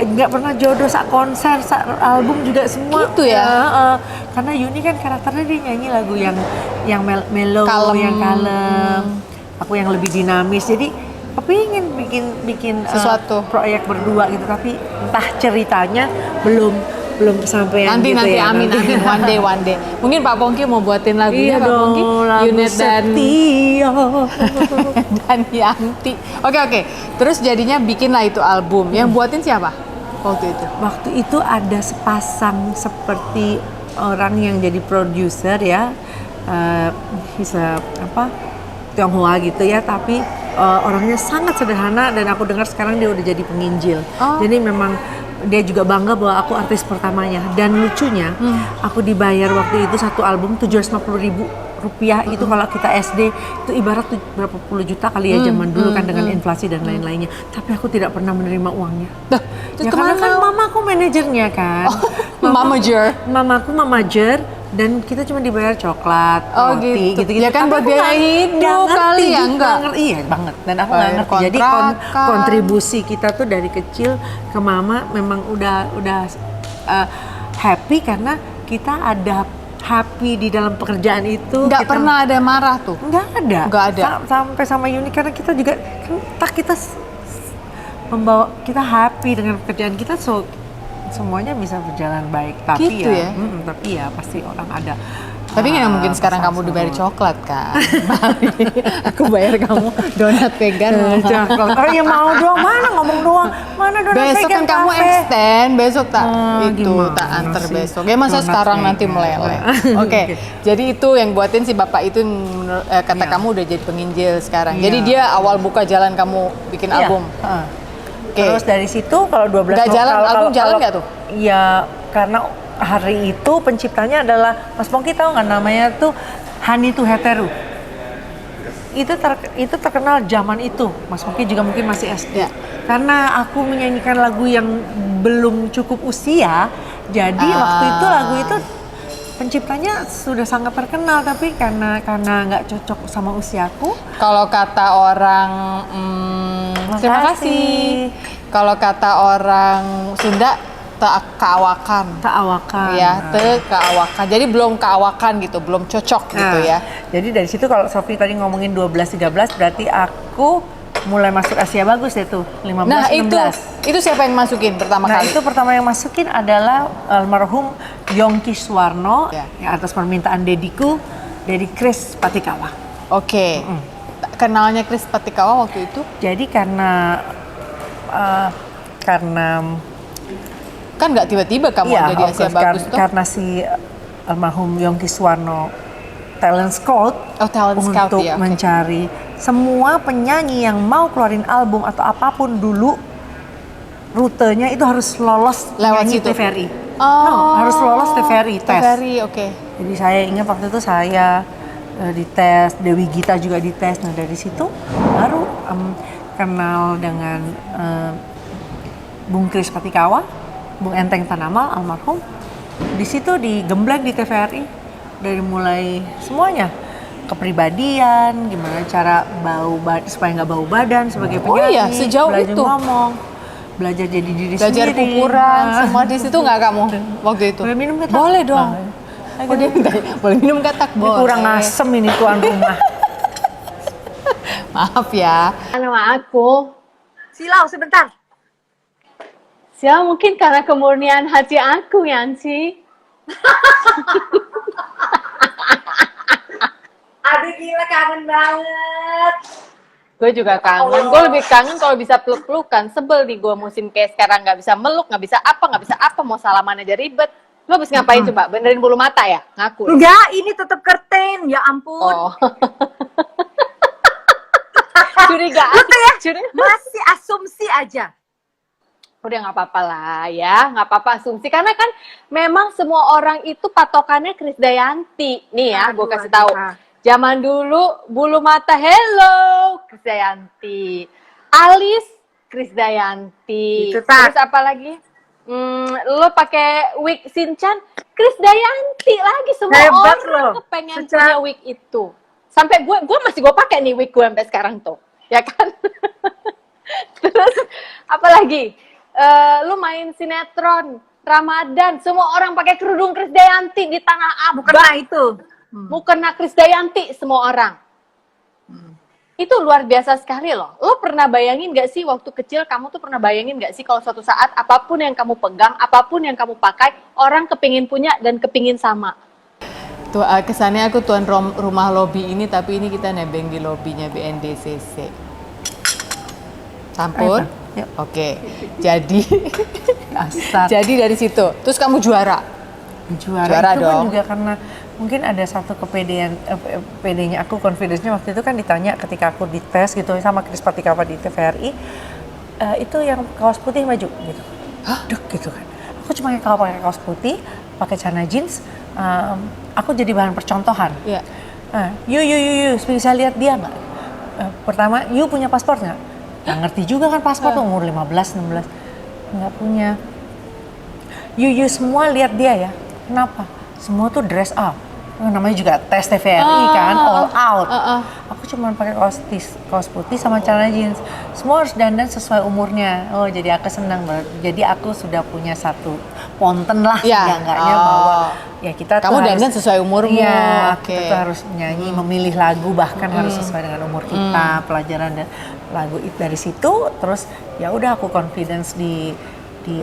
nggak pernah jodoh saat konser, saat album juga semua. Gitu ya? Karena Yuni kan karakternya dia nyanyi lagu yang mellow, Kalem. yang kalem. Aku yang lebih dinamis. Jadi kepingin bikin Sesuatu. proyek berdua gitu, tapi entah ceritanya belum kesampaian Nanti gitu ya. amin one day. Mungkin Pak Pongki mau buatin lagunya. Iya Pak dong, Pongki, lagu Yunet dan Setia. dan Yanti. Oke. Terus jadinya bikinlah itu album. Yang buatin siapa waktu itu? Waktu itu ada sepasang seperti orang yang jadi produser ya, bisa Tionghoa gitu ya, tapi orangnya sangat sederhana dan aku dengar sekarang dia udah jadi penginjil. Jadi memang dia juga bangga bahwa aku artis pertamanya. Dan lucunya, aku dibayar waktu itu satu album 750.000 rupiah. Itu kalau kita SD itu ibarat berapa puluh juta kali ya zaman dulu kan, dengan inflasi dan lain-lainnya. Tapi aku tidak pernah menerima uangnya. Ya karena kan mamaku manajernya kan. Mamaku mamajer. Dan kita cuma dibayar coklat, roti, gitu. Ya kan buat biaya hidup kali ya, enggak? Iya banget. Dan aku nggak ngerti. Jadi kontribusi kita tuh dari kecil ke mama memang udah happy karena kita ada happy di dalam pekerjaan itu. Nggak pernah ada marah tuh? Nggak ada. Sampai sama Yuni karena kita juga kan kita membawa kita happy dengan pekerjaan kita, semuanya bisa berjalan baik. Tapi gitu ya? Tapi ya pasti orang ada. Tapi nggak mungkin sekarang kamu dibayar coklat kan? Aku bayar kamu donat vegan. Coklat. Oh ya mau doang, mana ngomong doang, mana donat vegan. Besok kan kamu extend, besok tak antar sih? besok. Ya masa sekarang nanti meleleh. Oke. Jadi itu yang buatin si bapak itu kata kamu udah jadi penginjil sekarang. Jadi dia awal buka jalan kamu bikin album. Terus dari situ kalau 12 nggak jalan, album jalan nggak tuh? Iya, karena hari itu penciptanya adalah Mas Pongki, tahu nggak namanya tuh Hani Tuheteru. Itu terkenal zaman itu. Mas Pongki juga mungkin masih SD. Ya. Karena aku menyanyikan lagu yang belum cukup usia, jadi waktu itu lagu itu penciptanya sudah sangat terkenal, tapi karena nggak cocok sama usiaku. Kalau kata orang terima kasih. Kalau kata orang Sunda, keawakan. Ya, keawakan. Jadi belum keawakan gitu, belum cocok gitu ya. Jadi dari situ kalau Sofi tadi ngomongin 12-13, berarti aku mulai masuk Asia Bagus deh tuh, 15-16. Nah itu siapa yang masukin pertama kali? Nah itu pertama yang masukin adalah almarhum Yongki Suwarno, yang atas permintaan dediku, dari Chris Patikawa. Oke. Kenalnya Chris Patikawa waktu itu? Jadi karena kan nggak tiba-tiba kamu ada di Asia Bagus tuh? Karena si almarhum Yongki Suwarno talent scout untuk mencari semua penyanyi yang mau keluarin album atau apapun dulu, rutenya itu harus lolos lewat nyanyi situ? TVRI. Harus lolos TVRI tes. Jadi saya ingat waktu itu saya dites, Dewi Gita juga dites. Nah dari situ baru kenal dengan Bung Chris Patikawa, Bung Enteng Tanamal almarhum. Di situ digembleng di TVRI dari mulai semuanya, kepribadian, gimana cara supaya nggak bau badan sebagai penyanyi. Oh iya, sejauh belajar itu ngomong, belajar jadi diri sendiri, belajar kukuran, semua di situ nggak kamu waktu itu? Boleh minum kata? Boleh dong. Boleh minum kata? Boleh. Kurang asem ini tuan rumah. Maaf ya. Nama aku Silau sebentar. ya mungkin karena kemurnian hati aku, Yanti. Aduh gila, kangen banget. Gue juga kangen. Gue lebih kangen kalau bisa peluk-pelukan. Sebel nih gue musim kayak sekarang, nggak bisa meluk, nggak bisa apa, mau salaman aja ribet. Lo habis ngapain coba? Benerin bulu mata ya? Ngaku. Enggak, ini tetap kerten. Ya ampun. Oh. Curigaan. Lu tuh ya, masih asumsi aja. Udah nggak apa-apa lah ya, nggak apa-apa asumsi. Karena kan memang semua orang itu patokannya Krisdayanti. Nih ya, gue kasih tahu. Zaman dulu bulu mata hello Krisdayanti, alis Krisdayanti. Terus apa lagi? Lo pakai wig Shinchan Krisdayanti lagi. Semua hebat orang kepengen punya wig itu. Sampai gue masih pakai nih wig gue sampai sekarang tuh, ya kan? Terus apa lagi? lu main sinetron Ramadan, semua orang pakai kerudung Krisdayanti di tanah abang. Mukena itu. Mukena Krisdayanti semua orang. Itu luar biasa sekali loh. Lo pernah bayangin gak sih waktu kecil, kamu tuh pernah bayangin gak sih kalau suatu saat apapun yang kamu pegang, apapun yang kamu pakai, orang kepingin punya dan kepingin sama. Tuh, kesannya aku tuan rumah lobby ini, tapi ini kita nebeng di lobbynya BNDCC. Campur? Yuk. Oke. Jadi Asal. jadi dari situ. Terus kamu juara Juara itu dong. kan juga karena mungkin ada satu kepedean, pedenya aku, confidence-nya waktu itu kan ditanya ketika aku dites gitu sama Chris Patikava di TVRI, itu yang kaos putih maju gitu. Duk gitu kan. Aku cuma kalau pakai kaos putih, pakai celana jeans, aku jadi bahan percontohan. Iya. You, bisa lihat dia nggak? Pertama, you punya paspor nggak? Nggak ngerti juga kan paspor tuh umur 15, 16. Nggak punya. You semua lihat dia ya. Kenapa? Semua tuh dress up. Namanya juga tes TVRI kan, all out. Aku cuma pakai kaos putih sama celana jeans. Semua harus dandan sesuai umurnya. Oh, jadi aku senang banget. Jadi aku sudah punya satu ponten lah seenggaknya bahwa ya kita kamu tuh dandan sesuai umurmu. Iya, kita tuh harus nyanyi, memilih lagu bahkan harus sesuai dengan umur kita, pelajaran dan lagu itu dari situ. Terus ya udah aku confidence di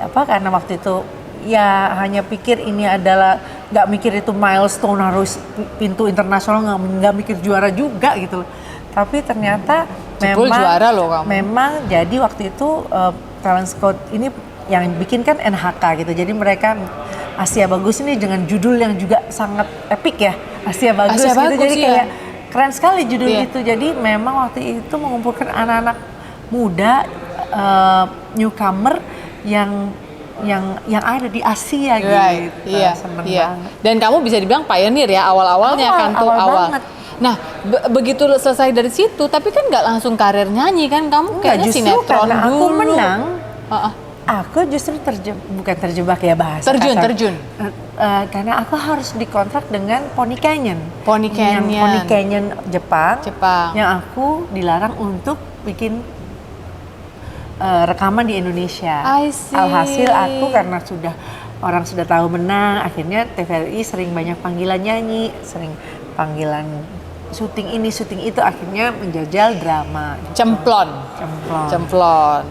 apa, karena waktu itu ya hanya pikir ini adalah, nggak mikir itu milestone harus pintu internasional, nggak mikir juara juga gitu. Tapi ternyata Jebol memang juara loh kamu. Memang jadi waktu itu talent scout ini yang bikin kan NHK gitu. Jadi mereka Asia Bagus ini dengan judul yang juga sangat epic ya, Asia Bagus gitu. Bagus, jadi iya. kayak keren sekali judul Iya. itu. Jadi memang waktu itu mengumpulkan anak-anak muda, newcomer yang ada di Asia Right. gitu. Iya, Seneng iya. banget. Dan kamu bisa dibilang pioneer ya awal-awalnya kan tuh awal awal. banget. Nah, begitu selesai dari situ, tapi kan nggak langsung karir nyanyi kan, kamu Enggak, kayaknya justru sinetron karena dulu. aku menang, Heeh. aku justru bukan terjebak ya bahasa Terjun, kasar. terjun. Karena aku harus dikontrak dengan Pony Canyon. Pony Yang Canyon. Pony Canyon Jepang. Jepang. Yang aku dilarang untuk bikin rekaman di Indonesia. I see. Alhasil aku karena orang sudah tahu menang, akhirnya TVRI sering banyak panggilan nyanyi, sering panggilan syuting ini, syuting itu, akhirnya menjajal drama. Gitu. Cemplon.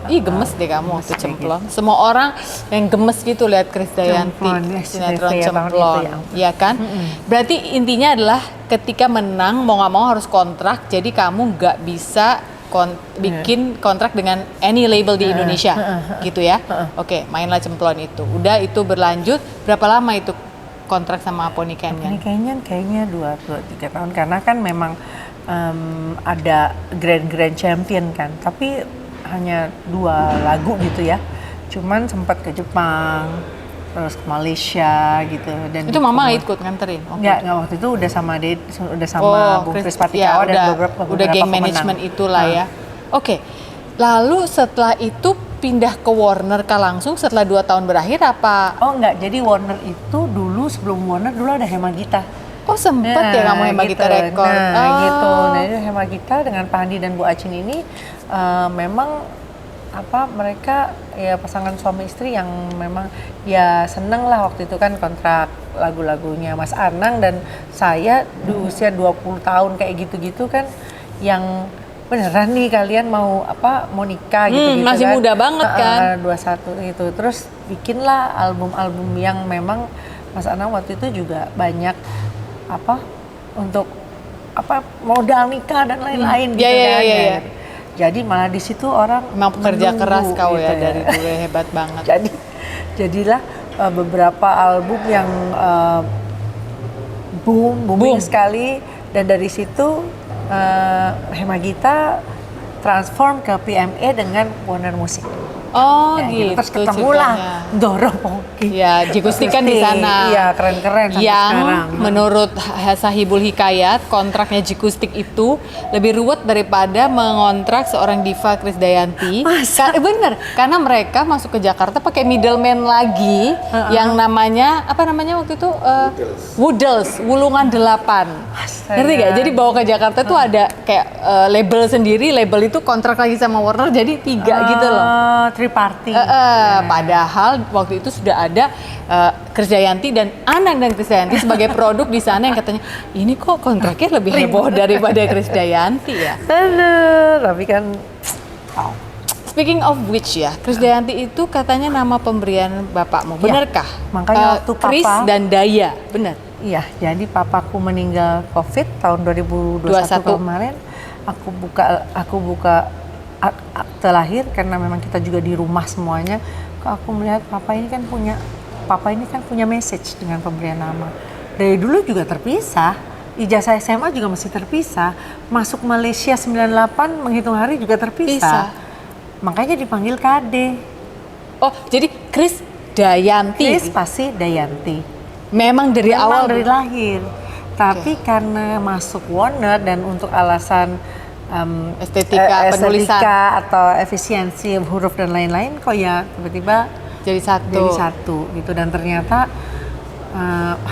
Ih, gemes deh kamu waktu Gemes Cemplon. Semua orang yang gemes gitu lihat Krisdayanti Cemplon, ya, sinetron sinetron Cemplon. itu, ya ampun. Iya kan? Berarti intinya adalah ketika menang mau nggak mau harus kontrak. Jadi kamu nggak bisa bikin kontrak dengan any label di Indonesia, gitu ya? Oke, mainlah Cemplon itu. Udah itu berlanjut. Berapa lama itu kontrak sama Pony Canyon? Pony Canyon kayaknya 2-3 tahun, karena kan memang ada grand champion kan, tapi hanya 2 lagu gitu ya. Cuman sempat ke Jepang, terus ke Malaysia gitu. Dan Itu mama ikut nganterin? Oke. Nggak, waktu itu udah sama Bung Chris Patikava dan beberapa udah geng pemenang. manajemen itulah ya. Oke. Lalu setelah itu pindah ke Warner kah langsung setelah 2 tahun berakhir apa? Oh enggak, jadi Warner itu dulu, sebelum Warner dulu ada Hemagita. Oh sempet ya kamu Hemagita gitu. Record. Nah gitu, nah itu Hemagita dengan Pak Andi dan Bu Acin ini memang mereka ya pasangan suami istri yang memang ya seneng lah waktu itu kan kontrak lagu-lagunya Mas Anang dan saya di usia 20 tahun kayak gitu-gitu kan, yang beneran nih kalian mau nikah gitu-gitu masih kan. muda banget kan. 21 gitu. Terus bikinlah album-album yang memang Mas Anang waktu itu juga banyak untuk modal nikah dan lain-lain gitu kan. Iya. Jadi malah di situ orang Memang pekerja menunggu keras kau gitu ya dari dulu, hebat banget. Jadilah beberapa album yang booming sekali, dan dari situ Hemagita transform ke PMA dengan Warner Music. Oh Ya, gitu. Terus ketemulah ceritanya. Doro Pongki. Ya, Jigusti kan di sana. Iya, keren-keren sampai Yang sekarang. menurut Sahibul Hikayat, kontraknya Jigustik itu lebih ruwet daripada mengontrak seorang diva Krisdayanti. Bener, karena mereka masuk ke Jakarta pakai middleman lagi yang namanya waktu itu Woodles, Wulungan 8. Ngerti gak? Jadi bawa ke Jakarta tuh ada kayak label sendiri, label itu kontrak lagi sama Warner, jadi 3 gitu loh. Triparty. Padahal waktu itu sudah ada Krisdayanti dan Anang dan Krisdayanti sebagai produk di sana yang katanya ini kok kontraknya lebih heboh daripada Krisdayanti ya. Tapi kan, wow. Speaking of which ya, Krisdayanti itu katanya nama pemberian bapakmu, benarkah? Makanya waktu Kris papa, dan Daya, benar? iya, jadi papaku meninggal COVID tahun 2021 kemarin. Aku buka akte lahir karena memang kita juga di rumah semuanya. Aku melihat papa ini kan punya message dengan pemberian nama. Dari dulu juga terpisah. Ijazah SMA juga masih terpisah. Masuk Malaysia 98 menghitung hari juga terpisah. Makanya dipanggil KD. Oh, jadi Krisdayanti. Kris pasti Dayanti. Memang dari awal dari lahir. Tapi karena masuk Warner dan untuk alasan estetika penulisan atau efisiensi huruf dan lain-lain, kok ya tiba-tiba jadi satu gitu. Dan ternyata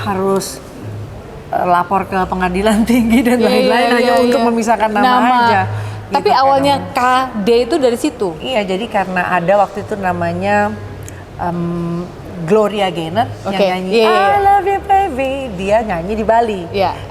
harus lapor ke pengadilan tinggi dan lain-lain hanya untuk memisahkan nama aja. Tapi gitu, awalnya KD itu dari situ? Iya, jadi karena ada waktu itu namanya Gloria Gaynor yang nyanyi I love you baby, dia nyanyi di Bali.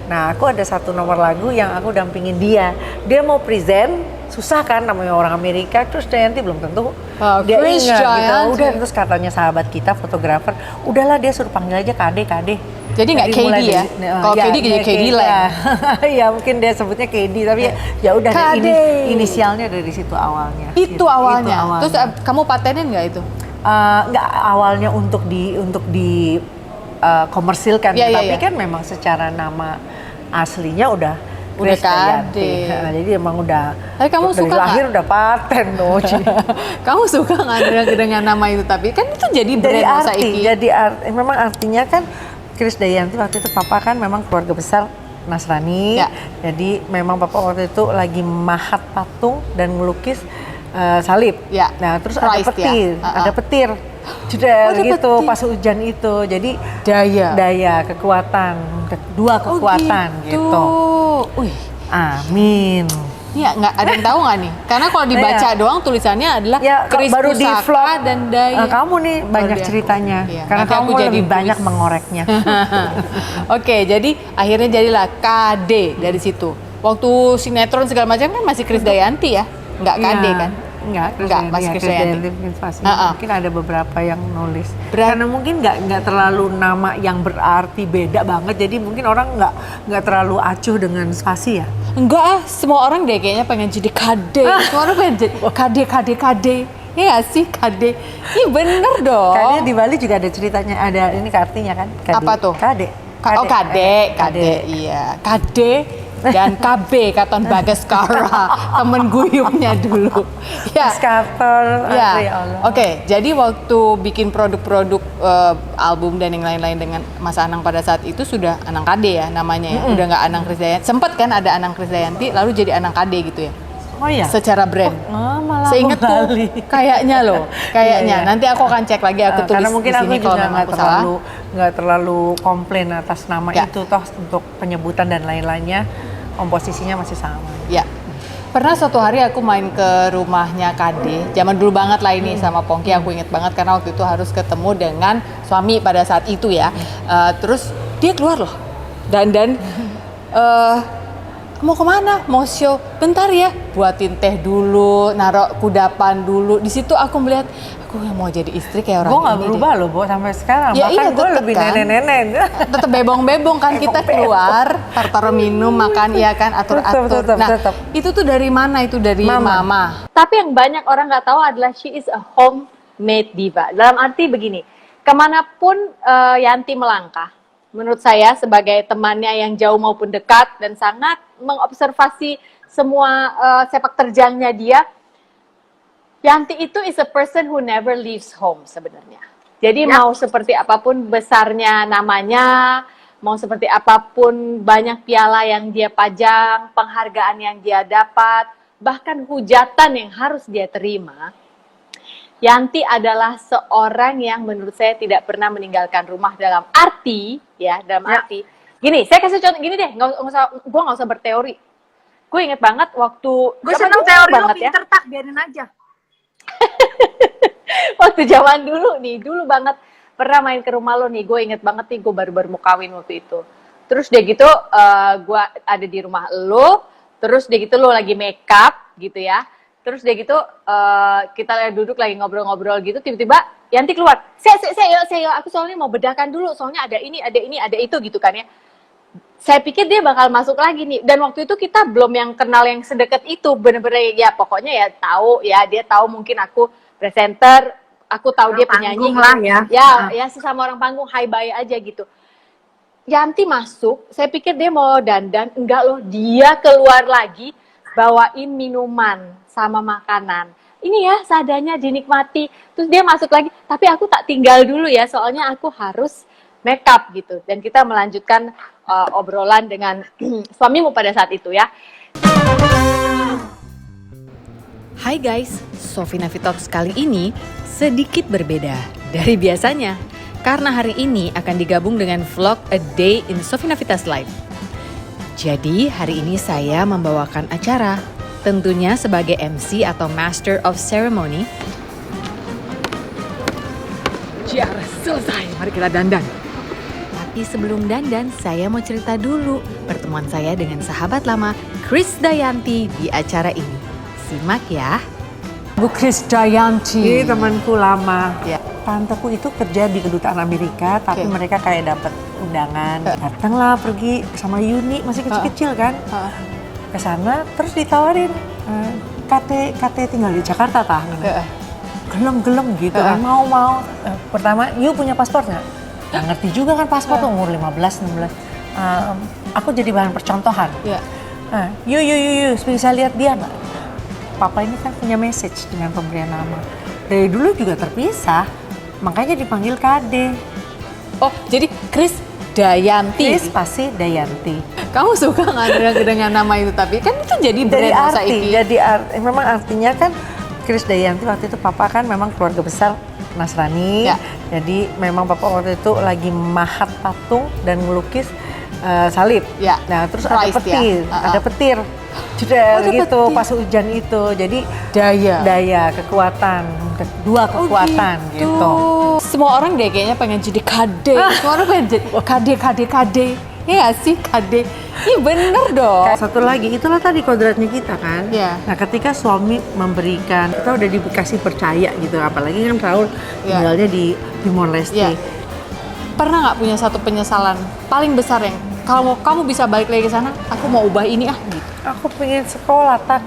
Nah, aku ada satu nomor lagu yang aku dampingin dia mau present, susah kan namanya orang Amerika, terus Dayanti belum tentu dia ingat gitu. Udah, terus katanya sahabat kita fotografer, udahlah dia suruh panggil aja KD. Jadi nggak KD ya? Kalau KD jadi KD lah. Ya mungkin dia sebutnya KD, tapi ya udah inisialnya dari situ awalnya. Itu awalnya. Terus kamu patenin nggak itu? Nggak, awalnya untuk di komersilkan, tapi kan memang secara nama aslinya udah KD. Jadi emang udah. Tapi kamu dari suka lahir udah paten loh. Kamu suka nggak dengan nama itu? Tapi kan itu jadi brand memang artinya kan Krisdayanti waktu itu papa kan memang keluarga besar Nasrani. Jadi memang papa waktu itu lagi mahat patung dan melukis salib. Nah, terus ada petir. Sudah gitu pas hujan itu. Jadi daya kekuatan, dua kekuatan gitu. Amin. Iya, nggak ada yang tahu nggak nih? Karena kalau dibaca doang tulisannya adalah Kris baru di vlog dan Daya. Kamu nih banyak ceritanya. Karena kamu lebih banyak mengoreknya. Oke, jadi akhirnya jadilah KD dari situ. Waktu sinetron segala macam kan masih Krisdayanti ya? Nggak KD kan? Enggak, masih Krisdayanti. Mungkin ada beberapa yang nulis. Karena mungkin nggak terlalu nama yang berarti beda banget, jadi mungkin orang nggak terlalu acuh dengan spasi ya. Enggak, semua orang deh kayaknya pengen jadi KD. Semua orang pengen jadi KD. Iya nggak sih KD? Iya bener dong. Kayaknya di Bali juga ada ceritanya, ada ini kartinya kan? KD. Apa tuh? KD. Oh KD. Iya. KD dan KB Katon Bagaskara, temen guyupnya dulu. Oke, jadi waktu bikin produk-produk album dan yang lain-lain dengan Mas Anang pada saat itu sudah Anang KD ya namanya ya. Udah nggak Anang Krisdayanti. Sempet kan ada Anang Krisdayanti lalu jadi Anang KD gitu ya. Oh iya. Secara brand. Seingatku kayaknya loh. Nanti aku akan cek lagi, aku tulis karena mungkin di sini aku juga nggak terlalu komplain atas nama itu, toh untuk penyebutan dan lain-lainnya komposisinya masih sama. Ya. Pernah suatu hari aku main ke rumahnya KD, zaman dulu banget lah ini sama Pongki, aku inget banget karena waktu itu harus ketemu dengan suami pada saat itu ya. Terus dia keluar loh, dan mau kemana? Mau show? Bentar ya, buatin teh dulu, narok kudapan dulu. Di situ aku melihat, aku mau jadi istri kayak orang ini. Gue nggak berubah loh, Bo, sampai sekarang. Ya, bahkan gue lebih kan? nenek-nenek. Tetap bebong-bebong kan, kita keluar, taruh minum, makan, iya kan, atur-atur. Nah, itu tuh dari mana? Itu dari mama. Tapi yang banyak orang nggak tahu adalah she is a homemade diva. Dalam arti begini, kemanapun Yanti melangkah, menurut saya sebagai temannya yang jauh maupun dekat dan sangat mengobservasi semua sepak terjangnya dia, Yanti itu is a person who never leaves home sebenarnya. Jadi mau seperti apapun besarnya namanya, mau seperti apapun banyak piala yang dia pajang, penghargaan yang dia dapat, bahkan hujatan yang harus dia terima, Yanti adalah seorang yang menurut saya tidak pernah meninggalkan rumah dalam arti, arti. Gini, saya kasih contoh gini deh, gue nggak usah berteori. Gue inget banget waktu gue seneng teori lo pinter tak, biarin aja. Waktu zaman dulu nih, dulu banget pernah main ke rumah lo nih, gue inget banget nih, gue baru-baru mau kawin waktu itu. Terus dia gitu, gue ada di rumah lo, terus dia gitu lo lagi make up gitu ya. Terus dia gitu, kita duduk lagi ngobrol-ngobrol gitu, tiba-tiba Yanti keluar, saya, aku soalnya mau bedakan dulu, soalnya ada ini, ada itu gitu kan ya. Saya pikir dia bakal masuk lagi nih, dan waktu itu kita belum yang kenal yang sedekat itu, bener-bener ya pokoknya ya tahu ya, dia tahu mungkin aku presenter, aku tahu dia penyanyi lah ya. ya sesama orang panggung, hi bye aja gitu. Yanti masuk, saya pikir dia mau dandan, enggak loh, dia keluar lagi bawain minuman sama makanan. Ini ya seadanya dinikmati. Terus dia masuk lagi, tapi aku tak tinggal dulu ya, soalnya aku harus make up gitu. Dan kita melanjutkan obrolan dengan suamimu pada saat itu ya. Hai guys, Sofina Vitox kali ini sedikit berbeda dari biasanya. Karena hari ini akan digabung dengan vlog A Day in Sofina Vita's Life. Jadi hari ini saya membawakan acara, tentunya sebagai MC atau Master of Ceremony. Ciara selesai, mari kita dandan. Tapi sebelum dandan, saya mau cerita dulu pertemuan saya dengan sahabat lama Krisdayanti di acara ini. Simak ya. Bu Krisdayanti. Ini temanku lama. Ya. Tanteku itu kerja di kedutaan Amerika, tapi mereka kayak dapat undangan. Datanglah pergi sama Yuni, masih kecil-kecil kan. Ke sana terus ditawarin KT tinggal di Jakarta tah. Gelem-gelem gitu kan, mau. Pertama, "You punya paspor nggak?" Nggak ngerti juga kan paspor tuh, umur 15-16. Aku jadi bahan percontohan. You, bisa lihat dia nggak? Papa ini kan punya message dengan pemberian nama. Dari dulu juga terpisah, makanya dipanggil Kade. Oh, jadi Krisdayanti. Kris pasti Dayanti. Kamu suka nggak dengan nama itu? Tapi kan itu jadi brand masa ini. Memang artinya kan Krisdayanti waktu itu papa kan memang keluarga besar Nasrani. Ya. Jadi memang papa waktu itu lagi mahat patung dan melukis salib. Ya. Nah, terus Christ, ada petir. Jedel gitu petir. pas hujan itu. Jadi Daya. kekuatan, dua kekuatan gitu. Semua orang deh kayaknya pengen jadi KD. Semua orang pengen jadi KD. Iya gak sih KD? Iya bener dong. Satu lagi, itulah tadi kodratnya kita kan. Iya. Nah ketika suami memberikan, kita udah dikasih percaya gitu. Apalagi kan Raul tinggalnya di Timor Leste. Iya. Pernah nggak punya satu penyesalan paling besar yang kalau kamu bisa balik lagi ke sana, aku mau ubah ini gitu. Aku pengen sekolah tak.